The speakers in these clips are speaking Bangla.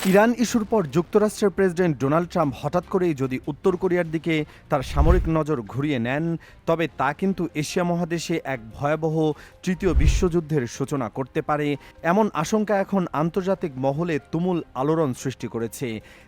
ইরান ইস্যুর পর যুক্তরাষ্ট্রের প্রেসিডেন্ট ডোনাল্ড ট্রাম্প হঠাৎ করেই যদি উত্তর কোরিয়ার দিকে তার সামরিক নজর ঘুরিয়ে নেন, তবে তা কিন্তু এশিয়া মহাদেশে এক ভয়াবহ তৃতীয় বিশ্বযুদ্ধের সূচনা করতে পারে, এমন আশঙ্কা এখন আন্তর্জাতিক মহলে তুমুল আলোড়ন সৃষ্টি করেছে।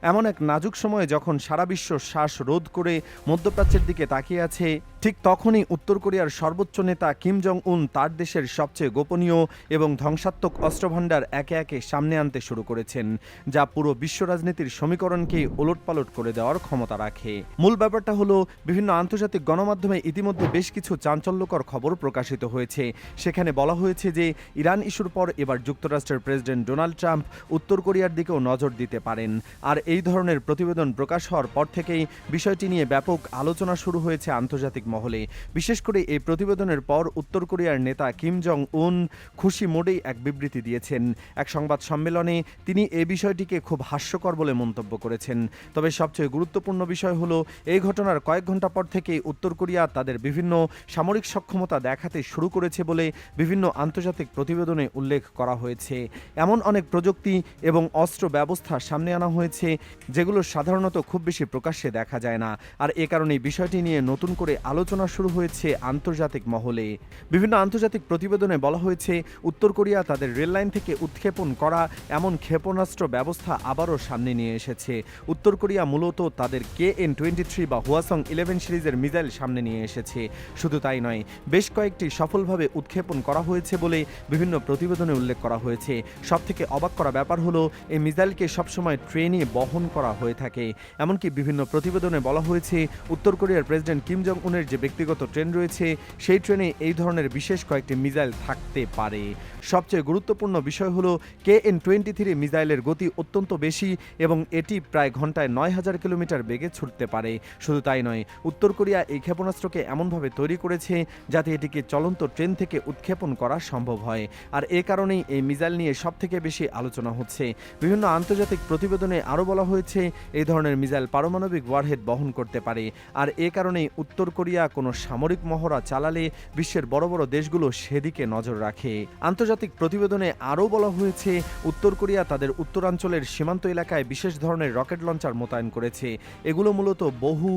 এমন এক নাজুক সময়ে যখন সারা বিশ্ব শ্বাসরোধ করে মধ্যপ্রাচ্যের দিকে তাকিয়ে আছে, ঠিক তখনই উত্তর কোরিয়ার সর্বোচ্চ নেতা কিম জং উন তার দেশের সবচেয়ে গোপনীয় এবং ধ্বংসাত্মক অস্ত্রভাণ্ডার একে একে সামনে আনতে শুরু করেছেন, যা পুরো বিশ্ব রাজনীতির সমীকরণকে ওলটপালট করে দেওয়ার ক্ষমতা রাখে। মূল ব্যাপারটা হলো, বিভিন্ন আন্তর্জাতিক গণমাধ্যমে ইতিমধ্যে বেশ কিছু চাঞ্চল্যকর খবর প্রকাশিত হয়েছে। সেখানে বলা হয়েছে যে ইরান ইস্যুর পর এবার যুক্তরাষ্ট্রের প্রেসিডেন্ট ডোনাল্ড ট্রাম্প উত্তর কোরিয়ার দিকেও নজর দিতে পারেন। আর এই ধরনের প্রতিবেদন প্রকাশ হওয়ার পর থেকেই বিষয়টি নিয়ে ব্যাপক আলোচনা শুরু হয়েছে আন্তর্জাতিক মহলে। বিশেষ করে এই প্রতিবেদনের পর উত্তর কোরিয়ার নেতা কিম জং উন খুশি মোডেই এক বিবৃতি দিয়েছেন। এক সংবাদ সম্মেলনে তিনি এই বিষয়টিকে খুব হাস্যকর বলে মন্তব্য করেছেন। তবে সবচেয়ে গুরুত্বপূর্ণ বিষয় হলো, এই ঘটনার কয়েক ঘন্টা পর থেকে উত্তর কোরিয়া তাদের বিভিন্ন সামরিক সক্ষমতা দেখাতে শুরু করেছে বলে বিভিন্ন আন্তর্জাতিক প্রতিবেদনে উল্লেখ করা হয়েছে। এমন অনেক প্রযুক্তি এবং অস্ত্র ব্যবস্থা সামনে আনা হয়েছে যেগুলো সাধারণত খুব বেশি প্রকাশ্যে দেখা যায় না। আর এ কারণেই বিষয়টি নিয়ে নতুন করে আলোচনা শুরু হয়েছে আন্তর্জাতিক মহলে। বিভিন্ন আন্তর্জাতিক প্রতিবেদনে বলা হয়েছে, উত্তর কোরিয়া তাদের রেললাইন থেকে উৎক্ষেপণ করা এমন ক্ষেপণাস্ত্র ব্যবস্থা আবারও সামনে নিয়ে এসেছে। উত্তর কোরিয়া মূলত তাদের KN-23 বা হোয়াসং 11 সিরিজের মিসাইল সামনে নিয়ে এসেছে। শুধু তাই নয়, বেশ কয়েকটি সফলভাবে উৎক্ষেপণ করা হয়েছে বলে বিভিন্ন প্রতিবেদনে উল্লেখ করা হয়েছে। সবথেকে অবাক করা ব্যাপার হলো, এই মিসাইলকে সবসময় ট্রেনে বহন করা হয়ে থাকে। এমনকি বিভিন্ন প্রতিবেদনে বলা হয়েছে, উত্তর কোরিয়ার প্রেসিডেন্ট কিম জং উনের যে ব্যক্তিগত ট্রেন রয়েছে, সেই ট্রেনে এই ধরনের বিশেষ কয়েকটি মিসাইল থাকতে পারে। সবচেয়ে গুরুত্বপূর্ণ বিষয় হলো, KN-23 মিসাইলের গতি অত্যন্ত বেশি এবং এটি প্রায় ঘন্টায় 9000 কিলোমিটার বেগে ছুটতে পারে। শুধু তাই নয়, উত্তর কোরিয়া এই ক্ষেপণাস্ত্রকে এমনভাবে তৈরি করেছে যাতে এটিকে চলন্ত ট্রেন থেকে উৎক্ষেপণ করা সম্ভব হয়। আর এ কারণেই এই মিসাইল নিয়ে সবথেকে বেশি আলোচনা হচ্ছে। বিভিন্ন আন্তর্জাতিক প্রতিবেদনে আরও বলা হয়েছে, এই ধরনের মিসাইল পারমাণবিক ওয়ারহেড বহন করতে পারে। আর এ কারণেই উত্তর কোরিয়া কোনো সামরিক মহড়া চালালে বিশ্বের বড় বড় দেশগুলো সেদিকে নজর রাখে। আন্তর্জাতিক প্রতিবেদনে আরও বলা হয়েছে, উত্তর কোরিয়া তাদের উত্তরাঞ্চলের সীমান্ত এলাকায় বিশেষ ধরনের রকেট লঞ্চার মোতায়েন করেছে। এগুলো মূলত বহু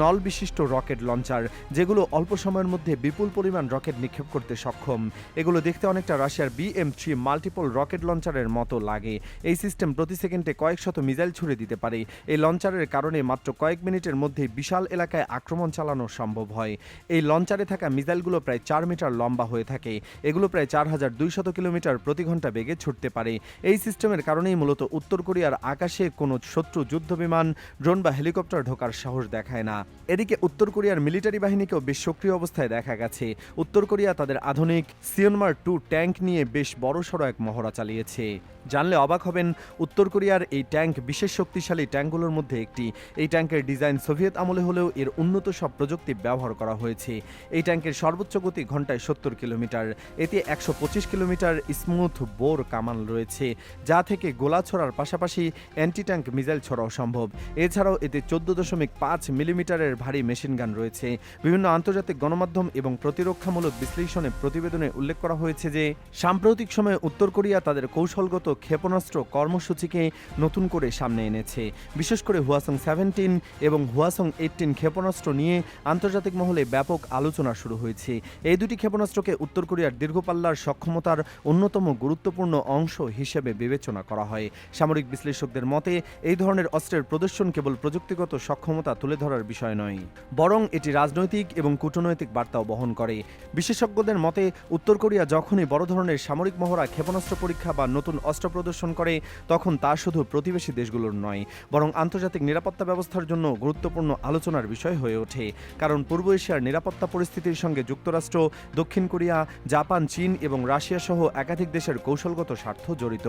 নল বিশিষ্ট রকেট লঞ্চার, যেগুলো অল্প সময়ের মধ্যে বিপুল পরিমাণ রকেট নিক্ষেপ করতে সক্ষম। এগুলো দেখতে অনেকটা রাশিয়ার BM-3 মাল্টিপল রকেট লঞ্চারের মতো লাগে। এই সিস্টেম প্রতি সেকেন্ডে কয়েক শত মিসাইল ছুড়ে দিতে পারে। এই লঞ্চারের কারণে মাত্র কয়েক মিনিটের মধ্যে বিশাল এলাকায় আক্রমণ চালানো সম্ভব হয়। এই লঞ্চারে থাকা মিসাইলগুলো প্রায় 4 মিটার লম্বা হয়ে থাকে। এগুলো প্রায় 4200 কিলোমিটার প্রতি ঘন্টা বেগে ছুটতে পারে। এই সিস্টেমের কারণেই মূলত উত্তর কোরিয়ার আকাশে কোনো শত্রু যুদ্ধবিমান, ড্রোন বা হেলিকপ্টার ঢোকার সাহস দেখায় না। এদিকে উত্তর কোরিয়ার মিলিটারি বাহিনীকেও বেশ সক্রিয় অবস্থায় দেখা গেছে। উত্তর কোরিয়া তাদের আধুনিক সিওনমার-2 ট্যাঙ্ক নিয়ে বেশ বড়সড় এক মহড়া চালিয়েছে। জানলে অবাক হবেন, উত্তর কোরিয়ার এই ট্যাঙ্ক বিশেষ শক্তিশালী ট্যাঙ্কগুলোর মধ্যে একটি। এই ট্যাঙ্কের ডিজাইন সোভিয়েত আমলে হলেও এর উন্নত সব প্রযুক্তি ব্যবহার করা হয়েছে। এই ট্যাঙ্কের সর্বোচ্চ গতি ঘন্টায় 70 কিলোমিটার। এতে 125 কিলোমিটার স্মুথ বোর কামান রয়েছে, যা থেকে গোলা ছোড়ার পাশাপাশি অ্যান্টি ট্যাঙ্ক মিসাইল ছোড়াও সম্ভব। এছাড়াও এতে 14.5 মিলিমিটারের ভারী মেশিনগান রয়েছে। বিভিন্ন আন্তর্জাতিক গণমাধ্যম এবং প্রতিরক্ষামূলক বিশ্লেষণে প্রতিবেদনে উল্লেখ করা হয়েছে যে, সাম্প্রতিক সময়ে উত্তর কোরিয়া তাদের কৌশলগত ক্ষেপণাস্ত্র কর্মসূচিকে নতুন করে সামনে এনেছে। বিশেষ করে হোয়াসং 17 এবং হোয়াসং 18 ক্ষেপণাস্ত্র নিয়ে আন্তর্জাতিক মহলে ব্যাপক আলোচনা শুরু হয়েছে। এই দুটি ক্ষেপণাস্ত্রকে উত্তর কোরিয়ার দীর্ঘপাল্লার সক্ষমতার অন্যতম গুরুত্বপূর্ণ অংশ হিসেবে বিবেচনা করা হয়। সামরিক বিশ্লেষকদের মতে, এই ধরনের অস্ত্রের প্রদর্শন কেবল প্রযুক্তিগত সক্ষমতা তুলে ধরার বিষয় নয়, বরং এটি রাজনৈতিক এবং কূটনৈতিক বার্তাও বহন করে। বিশেষজ্ঞদের মতে, উত্তর কোরিয়া যখনই বড় ধরনের সামরিক মহড়া, ক্ষেপণাস্ত্র পরীক্ষা বা নতুন অস্ত্র প্রদর্শন করে, তখন তা শুধু প্রতিবেশী দেশগুলোর নয়, বরং আন্তর্জাতিক নিরাপত্তা ব্যবস্থার জন্য গুরুত্বপূর্ণ আলোচনার বিষয় হয়ে ওঠে। কারণ পূর্ব এশিয়ার নিরাপত্তা পরিস্থিতির সঙ্গে যুক্তরাষ্ট্র, দক্ষিণ কোরিয়া, জাপান, চীন এবং রাশিয়া সহ একাধিক দেশের কৌশলগত স্বার্থ জড়িত।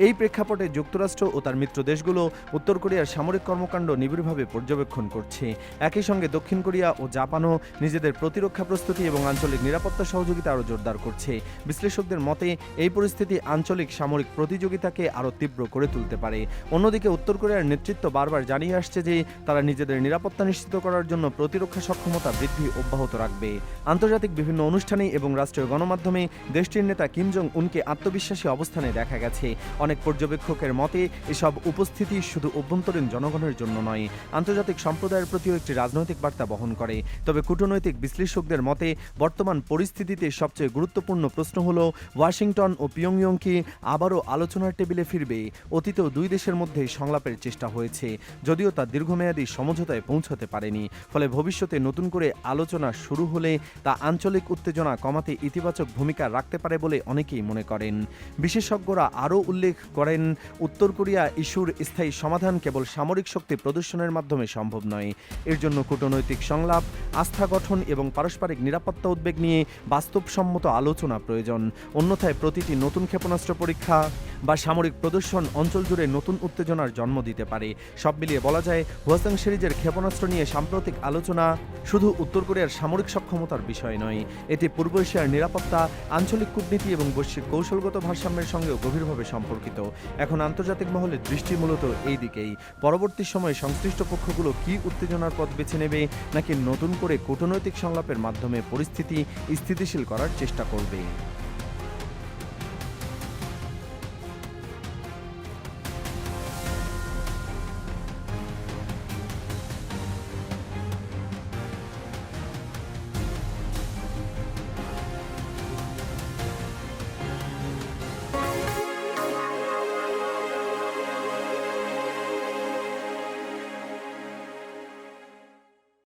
এই প্রেক্ষাপটে যুক্তরাষ্ট্র ও তার মিত্র দেশগুলো উত্তর কোরিয়ার সামরিক কর্মকাণ্ড নিবিড়ভাবে পর্যবেক্ষণ করছে। একই সঙ্গে দক্ষিণ কোরিয়া ও জাপানও নিজেদের প্রতিরক্ষা প্রস্তুতি এবং আঞ্চলিক নিরাপত্তা সহযোগিতা আরও জোরদার করছে। বিশ্লেষকদের মতে, এই পরিস্থিতি আঞ্চলিক সামরিক প্রতিযোগিতা প্রতিযোগিতাকে আরও তীব্র করে তুলতে পারে। অন্যদিকে উত্তর কোরিয়ার নেতৃত্ব বারবার জানিয়ে আসছে যে তারা নিজেদের নিরাপত্তা নিশ্চিত করার জন্য প্রতিরক্ষা সক্ষমতা বৃদ্ধি অব্যাহত রাখবে। আন্তর্জাতিক বিভিন্ন অনুষ্ঠানে এবং রাষ্ট্রীয় গণমাধ্যমে দেশটির নেতা কিম জং উনকে আত্মবিশ্বাসী অবস্থানে দেখা গেছে। অনেক পর্যবেক্ষকের মতে এসব উপস্থিতি শুধু অভ্যন্তরীণ জনগণের জন্য নয়, আন্তর্জাতিক সম্প্রদায়ের প্রতিও একটি রাজনৈতিক বার্তা বহন করে। তবে কূটনৈতিক বিশ্লেষকদের মতে বর্তমান পরিস্থিতিতে সবচেয়ে গুরুত্বপূর্ণ প্রশ্ন হল ওয়াশিংটন ও পিয়ংইয়ং কি আবারও আলোচনার টেবিলে ফিরবে। অতীতেও দুই দেশের মধ্যে সংলাপের চেষ্টা হয়েছে, যদিও তা দীর্ঘমেয়াদী সমঝোতায় পৌঁছতে পারেনি। ফলে ভবিষ্যতে নতুন করে আলোচনা শুরু হলে তা আঞ্চলিক উত্তেজনা কমাতে ইতিবাচক ভূমিকা রাখতে পারে বলে অনেকেই মনে করেন। বিশেষজ্ঞরা আরও উল্লেখ করেন, উত্তর কোরিয়া ইস্যুর স্থায়ী সমাধান কেবল সামরিক শক্তি প্রদর্শনের মাধ্যমে সম্ভব নয়। এর জন্য কূটনৈতিক সংলাপ, আস্থা গঠন এবং পারস্পরিক নিরাপত্তা উদ্বেগ নিয়ে বাস্তবসম্মত আলোচনা প্রয়োজন। অন্যথায় প্রতিটি নতুন ক্ষেপণাস্ত্র পরীক্ষা বা সামরিক প্রদর্শন অঞ্চল জুড়ে নতুন উত্তেজনার জন্ম দিতে পারে। সব মিলিয়ে বলা যায়, হোয়াসাং সিরিজের ক্ষেপণাস্ত্র নিয়ে সাম্প্রতিক আলোচনা শুধু উত্তর কোরিয়ার সামরিক সক্ষমতার বিষয় নয়, এটি পূর্ব এশিয়ার নিরাপত্তা, আঞ্চলিক কূটনীতি এবং বৈশ্বিক কৌশলগত ভারসাম্যের সঙ্গেও গভীরভাবে সম্পর্কিত। এখন আন্তর্জাতিক মহলে দৃষ্টি মূলত এই দিকেই। পরবর্তী সময়ে সংশ্লিষ্ট পক্ষগুলো কি উত্তেজনার পথ বেছে নেবে, নাকি নতুন করে কূটনৈতিক সংলাপের মাধ্যমে পরিস্থিতি স্থিতিশীল করার চেষ্টা করবে।